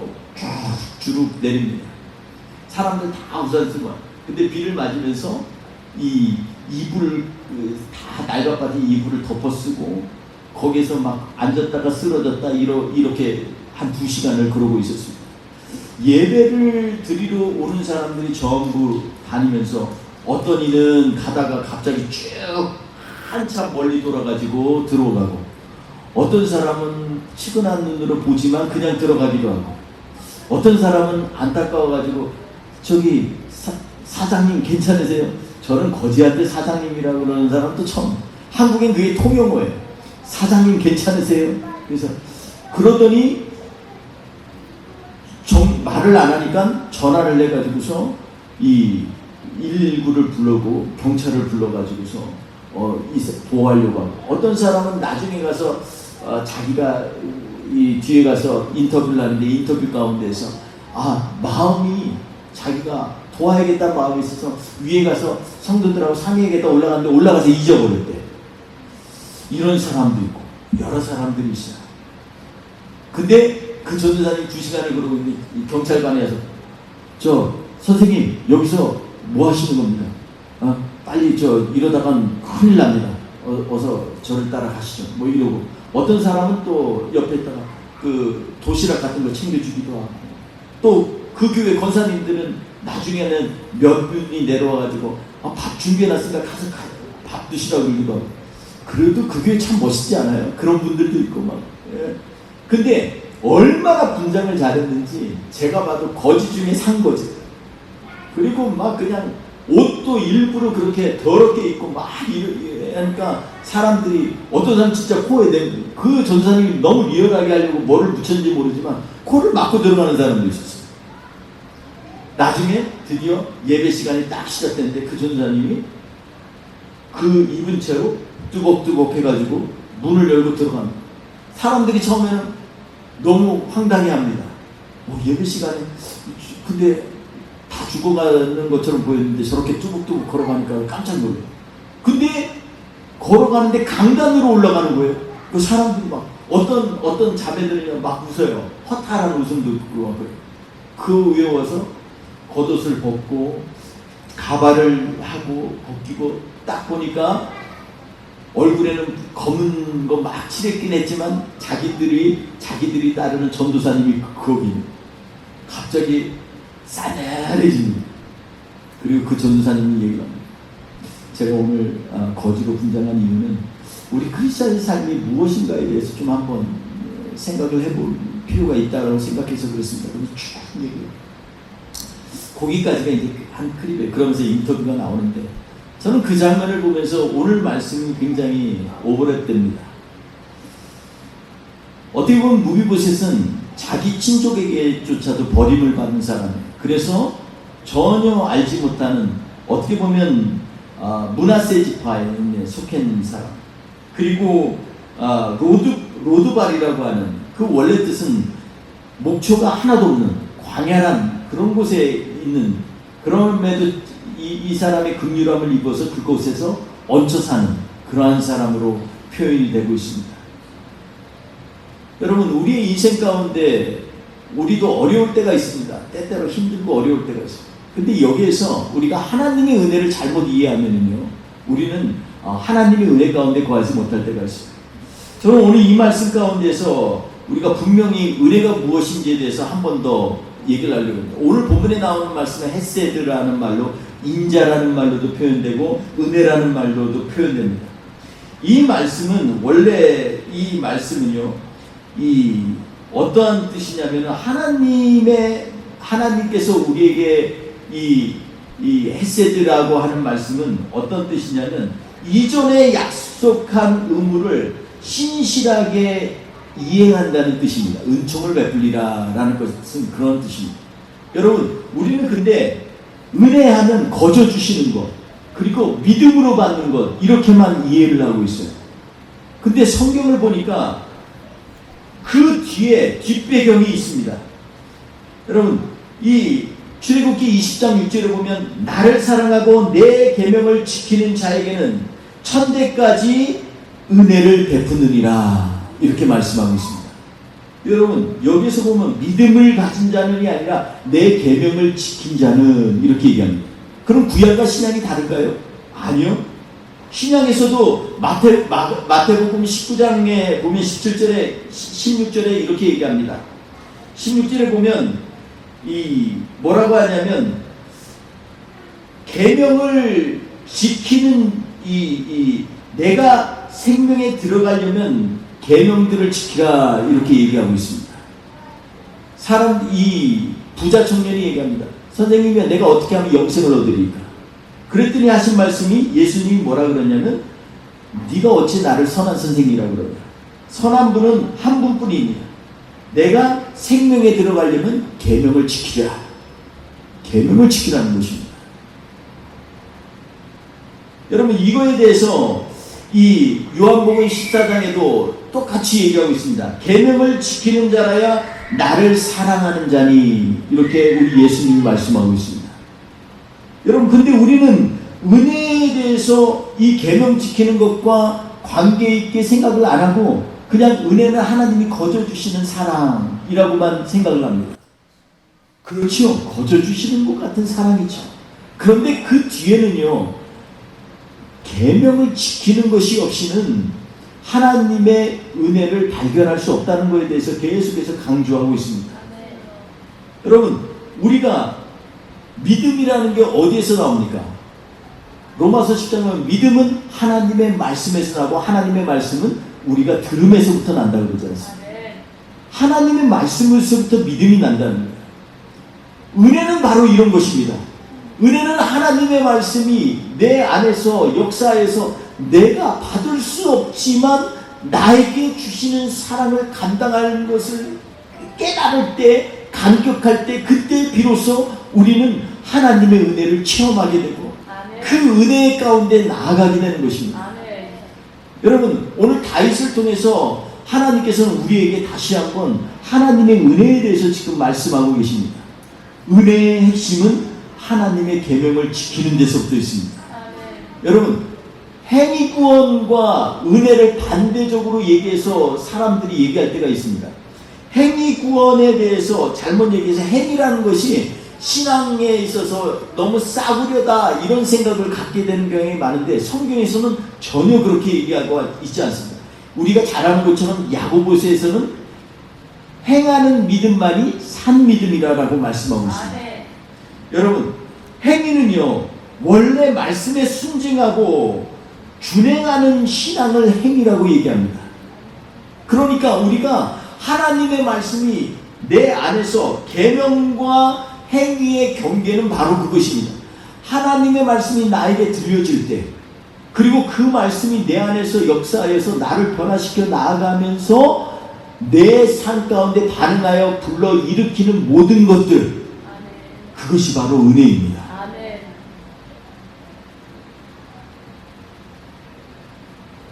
A: 주룩 내립니다. 사람들 다 우산 쓰고, 근데 비를 맞으면서 이불을 다 낡아빠진 이불을 덮어 쓰고 거기서 막 앉았다가 쓰러졌다 이렇게 한 2시간을 그러고 있었습니다. 예배를 드리러 오는 사람들이 전부 다니면서 어떤 이는 가다가 갑자기 쭉 한참 멀리 돌아가지고 들어가고, 어떤 사람은 치근한 눈으로 보지만 그냥 들어가기도 하고, 어떤 사람은 안타까워가지고 저기 사장님 괜찮으세요? 저는 거지한테 사장님이라고 그러는 사람도 처음. 한국엔 그게 통용어예요. 사장님 괜찮으세요? 그래서 그러더니 말을 안 하니까 전화를 해가지고서 119를 불러고 경찰을 불러가지고서 보호하려고 하고, 어떤 사람은 나중에 가서 자기가 뒤에 가서 인터뷰를 하는데 인터뷰 가운데서 마음이 자기가 도와야겠다는 마음이 있어서 위에 가서 성도들하고 상의하겠다 올라갔는데 올라가서 잊어버렸대. 이런 사람도 있고, 여러 사람들이 있어요. 근데 그 전도사님 2시간을 그러고 있는데 경찰관이 와서 저 선생님 여기서 뭐 하시는 겁니까? 빨리 이러다간 큰일 납니다. 어서 저를 따라가시죠. 뭐 이러고 어떤 사람은 또 옆에다가 그 도시락 같은 거 챙겨주기도 하고 또 그 교회 권사님들은 나중에는 몇 분이 내려와가지고 밥 준비해놨으니까 가서 밥 드시라고 그러기도 하고 그래도 그 교회 참 멋있지 않아요? 그런 분들도 있고 막. 예. 근데 얼마나 분장을 잘했는지 제가 봐도 거지 중에 산 거지. 그리고 막 그냥 옷도 일부러 그렇게 더럽게 입고 막 이러니까 사람들이 어떤 사람 진짜 코에 그 전사님이 너무 리얼하게 하려고 뭐를 붙였는지 모르지만 코를 막고 들어가는 사람도 있었어요. 나중에 드디어 예배 시간이 딱 시작됐는데 그 전사님이 그 입은 채로 뚜벅뚜벅 해가지고 문을 열고 들어갑니다. 사람들이 처음에는 너무 황당해합니다. 예배 시간에 근데 다 죽어가는 것처럼 보였는데 저렇게 뚜벅뚜벅 걸어가니까 깜짝 놀라요. 근데 걸어가는데 강단으로 올라가는 거예요. 그 사람들이 막 어떤 자매들이 막 웃어요. 허탈한 웃음도 듣고 그 위에 와서 겉옷을 벗고 가발을 하고 벗기고 딱 보니까 얼굴에는 검은 거 막 칠했긴 했지만 자기들이 따르는 전도사님이 거기 갑자기 싸늘해집니다. 그리고 그 전도사님이 얘기를 합니다. 제가 오늘 거지로 분장한 이유는 우리 크리스찬의 삶이 무엇인가에 대해서 좀 한번 생각을 해볼 필요가 있다고 생각해서 그렇습니다. 그래서 쭉 얘기해요. 거기까지가 이제 한 클립에 그러면서 인터뷰가 나오는데 저는 그 장면을 보면서 오늘 말씀이 굉장히 오버랩됩니다. 어떻게 보면 무비보셋은 자기 친족에게조차도 버림을 받은 사람이에요. 그래서 전혀 알지 못하는 어떻게 보면 문하세 지파에 속해 있는 사람. 그리고 로드발이라고 하는 그 원래 뜻은 목초가 하나도 없는 광야란 그런 곳에 있는 그럼에도 이 사람의 긍휼함을 입어서 그곳에서 얹혀 사는 그러한 사람으로 표현이 되고 있습니다. 여러분 우리의 인생 가운데 우리도 어려울 때가 있습니다. 때때로 힘들고 어려울 때가 있습니다. 근데 여기에서 우리가 하나님의 은혜를 잘못 이해하면요 우리는 하나님의 은혜 가운데 거하지 못할 때가 있습니다. 저는 오늘 이 말씀 가운데서 우리가 분명히 은혜가 무엇인지에 대해서 한 번 더 얘기를 하려고 합니다. 오늘 본문에 나오는 말씀은 헤세드라는 말로 인자라는 말로도 표현되고 은혜라는 말로도 표현됩니다. 이 말씀은 원래 이 말씀은요 이 어떠한 뜻이냐면 하나님께서 우리에게 이 헤세드라고 하는 말씀은 어떤 뜻이냐면 이전에 약속한 의무를 신실하게 이행한다는 뜻입니다. 은총을 베풀리라라는 것은 그런 뜻입니다. 여러분 우리는 근데 은혜하면 거저 주시는 것 그리고 믿음으로 받는 것 이렇게만 이해를 하고 있어요. 근데 성경을 보니까 그 뒤에 뒷배경이 있습니다. 여러분 이 출애굽기 20장 6절에 보면 나를 사랑하고 내 계명을 지키는 자에게는 천대까지 은혜를 베푸느니라 이렇게 말씀하고 있습니다. 여러분 여기서 보면 믿음을 가진 자는이 아니라 내 계명을 지킨 자는 이렇게 얘기합니다. 그럼 구약과 신약이 다른가요? 아니요. 신약에서도 마태복음 19장에 보면 17절에 16절에 이렇게 얘기합니다. 16절에 보면 뭐라고 하냐면 계명을 지키는 내가 생명에 들어가려면 계명들을 지키라 이렇게 얘기하고 있습니다. 부자 청년이 얘기합니다. 선생님이 내가 어떻게 하면 영생을 얻으리까? 그랬더니 하신 말씀이 예수님이 뭐라 그러냐면 네가 어찌 나를 선한 선생이라고 그러냐. 선한 분은 한 분뿐입니다. 내가 생명에 들어가려면 계명을 지키라. 계명을 지키라는 것입니다. 여러분 이거에 대해서 이 요한복음 14장에도 똑같이 얘기하고 있습니다. 계명을 지키는 자라야 나를 사랑하는 자니 이렇게 우리 예수님이 말씀하고 있습니다. 여러분 근데 우리는 은혜에 대해서 이 계명 지키는 것과 관계 있게 생각을 안 하고 그냥 은혜는 하나님이 거저 주시는 사랑이라고만 생각을 합니다. 그렇죠. 거저 주시는 것 같은 사랑이죠. 그런데 그 뒤에는요, 계명을 지키는 것이 없이는 하나님의 은혜를 발견할 수 없다는 것에 대해서 계속해서 강조하고 있습니다. 여러분, 우리가 믿음이라는 게 어디에서 나옵니까? 로마서 10장은 믿음은 하나님의 말씀에서 나고 하나님의 말씀은 우리가 들음에서부터 난다고 그러지 않습니까? 하나님의 말씀에서부터 믿음이 난다는 거예요. 은혜는 바로 이런 것입니다. 은혜는 하나님의 말씀이 내 안에서 역사에서 내가 받을 수 없지만 나에게 주시는 사랑을 감당하는 것을 깨달을 때, 감격할 때, 그때 비로소 우리는 하나님의 은혜를 체험하게 되고 그 은혜 가운데 나아가게 되는 것입니다. 여러분, 오늘 다윗을 통해서 하나님께서는 우리에게 다시 한번 하나님의 은혜에 대해서 지금 말씀하고 계십니다. 은혜의 핵심은 하나님의 계명을 지키는 데서부터 있습니다. 여러분, 행위구원과 은혜를 반대적으로 얘기해서 사람들이 얘기할 때가 있습니다. 행위구원에 대해서 잘못 얘기해서 행위라는 것이 신앙에 있어서 너무 싸구려다 이런 생각을 갖게 되는 경향이 많은데 성경에서는 전혀 그렇게 얘기하고 있지 않습니다. 우리가 잘 아는 것처럼 야고보서에서는 행하는 믿음만이 산 믿음이라고 말씀하고 있습니다. 여러분, 행위는요, 원래 말씀에 순종하고 준행하는 신앙을 행위라고 얘기합니다. 그러니까 우리가 하나님의 말씀이 내 안에서 계명과 행위의 경계는 바로 그것입니다. 하나님의 말씀이 나에게 들려질 때, 그리고 그 말씀이 내 안에서 역사하여서 나를 변화시켜 나아가면서 내 삶 가운데 반응하여 불러 일으키는 모든 것들, 그것이 바로 은혜입니다.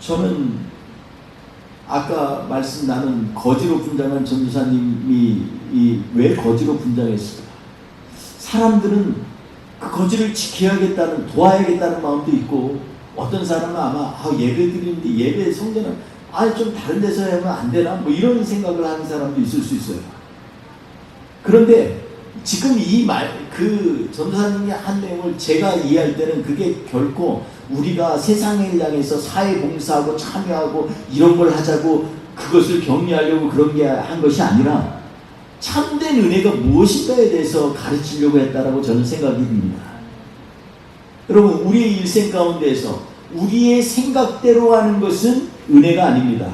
A: 저는 아까 말씀 나눈 거지로 분장한 전도사님이 왜 거지로 분장했을까? 사람들은 그 거지를 지켜야겠다는, 도와야겠다는 마음도 있고, 어떤 사람은 아마 예배 드리는데 예배 성전은 좀 다른 데서 하면 안 되나? 뭐 이런 생각을 하는 사람도 있을 수 있어요. 그런데 지금 그 전도사님이 한 내용을 제가 이해할 때는 그게 결코 우리가 세상을 향해서 사회봉사하고 참여하고 이런 걸 하자고 그것을 격려하려고 그런 게 한 것이 아니라 참된 은혜가 무엇인가에 대해서 가르치려고 했다라고 저는 생각이 듭니다. 여러분, 우리의 일생 가운데에서 우리의 생각대로 하는 것은 은혜가 아닙니다.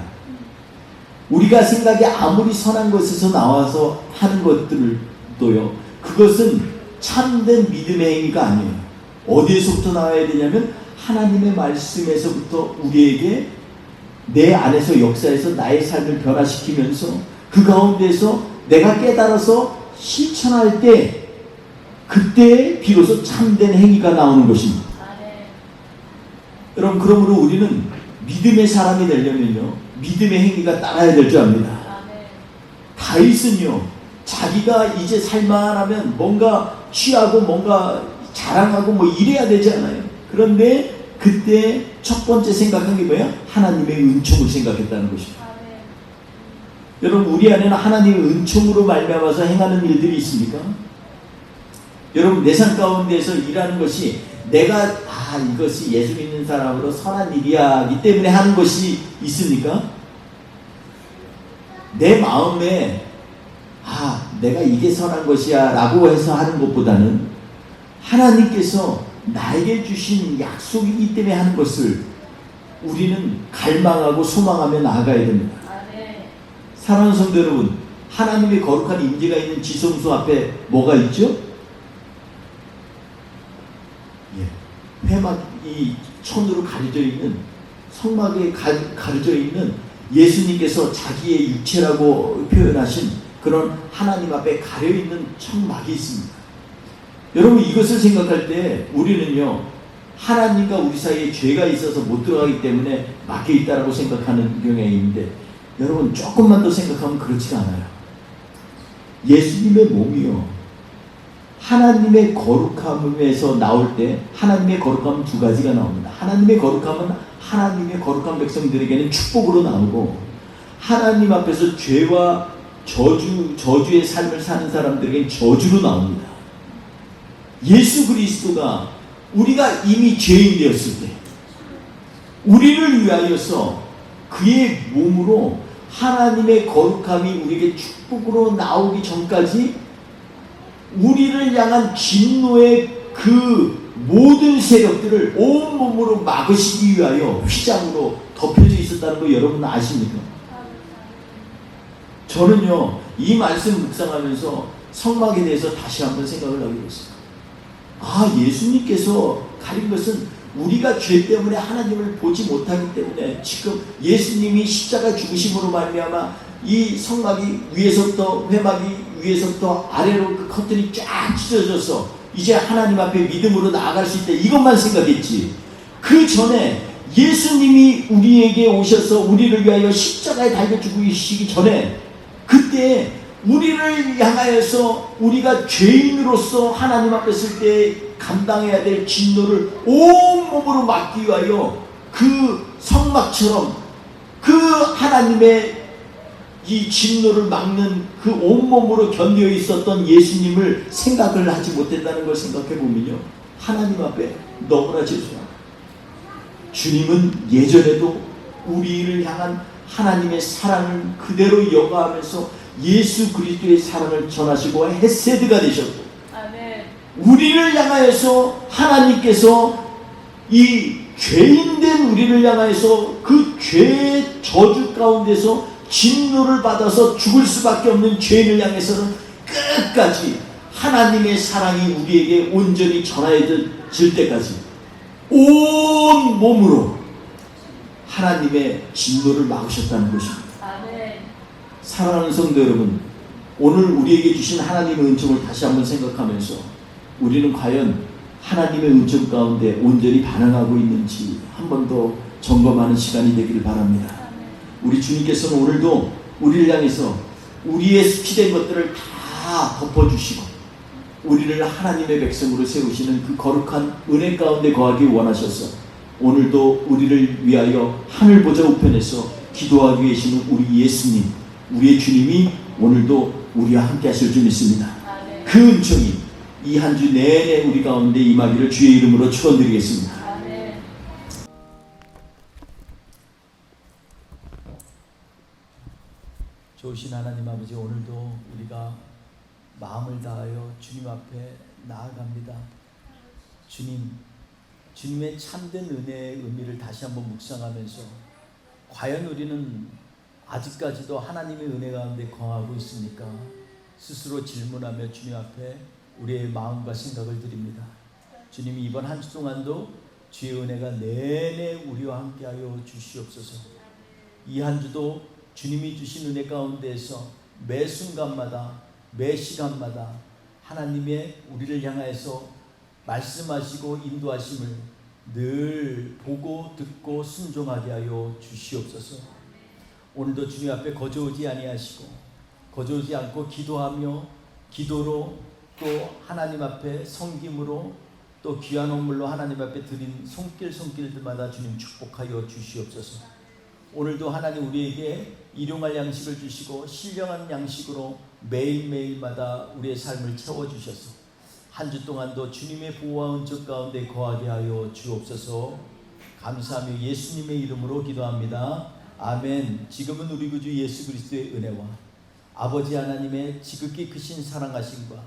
A: 우리가 생각이 아무리 선한 것에서 나와서 하는 것들도요, 그것은 참된 믿음의 행위가 아니에요. 어디에서부터 나와야 되냐면 하나님의 말씀에서부터 우리에게 내 안에서 역사에서 나의 삶을 변화시키면서 그 가운데서 내가 깨달아서 실천할 때 그때 비로소 참된 행위가 나오는 것입니다. 여러분, 그러므로 우리는 믿음의 사람이 되려면요, 믿음의 행위가 따라야 될 줄 압니다. 다윗은요, 자기가 이제 살만하면 뭔가 취하고 뭔가 자랑하고 뭐 이래야 되지 않아요? 그런데 그때 첫 번째 생각한 게 뭐야? 하나님의 은총을 생각했다는 것입니다. 여러분, 우리 안에는 하나님의 은총으로 말미암아서 행하는 일들이 있습니까? 여러분, 내 삶 가운데서 일하는 것이 내가 이것이 예수 믿는 사람으로 선한 일이야 이 때문에 하는 것이 있습니까? 내 마음에 내가 이게 선한 것이야 라고 해서 하는 것보다는 하나님께서 나에게 주신 약속이기 때문에 하는 것을 우리는 갈망하고 소망하며 나아가야 됩니다. 사랑하는 성도 여러분, 하나님의 거룩한 임재가 있는 지성소 앞에 뭐가 있죠? 회막이 천으로 가려져 있는, 성막에 가려져 있는 예수님께서 자기의 육체라고 표현하신 그런 하나님 앞에 가려있는 천막이 있습니다. 여러분, 이것을 생각할 때 우리는요, 하나님과 우리 사이에 죄가 있어서 못 들어가기 때문에 막혀있다라고 생각하는 경향이 있는데, 여러분 조금만 더 생각하면 그렇지가 않아요. 예수님의 몸이요, 하나님의 거룩함에서 나올 때 하나님의 거룩함은 두 가지가 나옵니다. 하나님의 거룩함은 하나님의 거룩한 백성들에게는 축복으로 나오고, 하나님 앞에서 죄와 저주의 삶을 사는 사람들에겐 저주로 나옵니다. 예수 그리스도가 우리가 이미 죄인 되었을 때 우리를 위하여서 그의 몸으로 하나님의 거룩함이 우리에게 축복으로 나오기 전까지 우리를 향한 진노의 그 모든 세력들을 온몸으로 막으시기 위하여 휘장으로 덮여져 있었다는 거 여러분 아십니까? 저는요, 이 말씀 묵상하면서 성막에 대해서 다시 한번 생각을 하게 됐어요. 아, 예수님께서 가린 것은 우리가 죄 때문에 하나님을 보지 못하기 때문에 지금 예수님이 십자가 죽으심으로 말미암아 이 성막이 위에서부터 회막이 위에서부터 아래로 그 커튼이 쫙 찢어져서 이제 하나님 앞에 믿음으로 나아갈 수 있다, 이것만 생각했지. 그 전에 예수님이 우리에게 오셔서 우리를 위하여 십자가에 달려 죽으시기 전에 그때 우리를 향하여서 우리가 죄인으로서 하나님 앞에 설 때 감당해야 될 진노를 온몸으로 막기 위하여 그 성막처럼 그 하나님의 이 진노를 막는 그 온몸으로 견뎌 있었던 예수님을 생각을 하지 못했다는 걸 생각해 보면요, 하나님 앞에 너무나 죄송합니다. 주님은 예전에도 우리를 향한 하나님의 사랑을 그대로 여과하면서 예수 그리스도의 사랑을 전하시고 헤세드가 되셨고, 아멘. 우리를 향하여서 하나님께서 이 죄인된 우리를 향하여서 그 죄의 저주 가운데서 진노를 받아서 죽을 수밖에 없는 죄인을 향해서는 끝까지 하나님의 사랑이 우리에게 온전히 전하여질 때까지 온 몸으로 하나님의 진노를 막으셨다는 것입니다. 아멘. 사랑하는 성도 여러분, 오늘 우리에게 주신 하나님의 은총을 다시 한번 생각하면서 우리는 과연 하나님의 은총 가운데 온전히 반응하고 있는지 한 번 더 점검하는 시간이 되기를 바랍니다. 우리 주님께서는 오늘도 우리를 향해서 우리의 스키된 것들을 다 덮어주시고 우리를 하나님의 백성으로 세우시는 그 거룩한 은혜 가운데 거하기 원하셔서 오늘도 우리를 위하여 하늘 보좌 우편에서 기도하고 계시는 우리 예수님, 우리의 주님이 오늘도 우리와 함께 하실 줄 믿습니다. 그 은총이 이 한 주 내내 우리 가운데 임하기를 주의 이름으로 축원드리겠습니다. 좋으신 하나님 아버지, 오늘도 우리가 마음을 다하여 주님 앞에 나아갑니다. 주님의 참된 은혜의 의미를 다시 한번 묵상하면서 과연 우리는 아직까지도 하나님의 은혜 가운데 거하고 있습니까? 스스로 질문하며 주님 앞에 우리의 마음과 생각을 드립니다. 주님이 이번 한 주 동안도 주의 은혜가 내내 우리와 함께하여 주시옵소서. 이 한 주도 주님이 주신 은혜 가운데에서 매 순간마다 매 시간마다 하나님의 우리를 향하여서 말씀하시고 인도하심을 늘 보고 듣고 순종하게 하여 주시옵소서. 오늘도 주님 앞에 거저오지 아니하시고 거저오지 않고 기도하며 기도로 또 하나님 앞에 섬김으로 또 귀한 헌물로 하나님 앞에 드린 손길들마다 주님 축복하여 주시옵소서. 오늘도 하나님 우리에게 일용할 양식을 주시고 신령한 양식으로 매일매일마다 우리의 삶을 채워주셔서 한 주 동안도 주님의 보호와 은총 가운데 거하게 하여 주옵소서. 감사하며 예수님의 이름으로 기도합니다. 아멘. 지금은 우리 구주 예수 그리스도의 은혜와 아버지 하나님의 지극히 크신 사랑하심과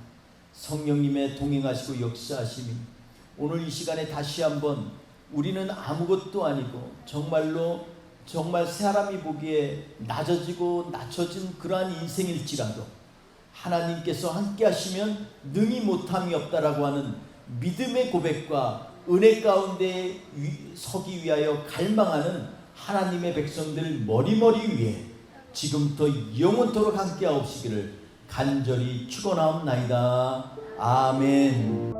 A: 성령님의 동행하시고 역사하심이 오늘 이 시간에 다시 한번 우리는 아무것도 아니고 정말 사람이 보기에 낮아지고 낮춰진 그러한 인생일지라도 하나님께서 함께 하시면 능히 못함이 없다라고 하는 믿음의 고백과 은혜 가운데 서기 위하여 갈망하는 하나님의 백성들 머리머리 위에 지금부터 영원토록 함께 하옵시기를 간절히 축원하옵나이다. 아멘.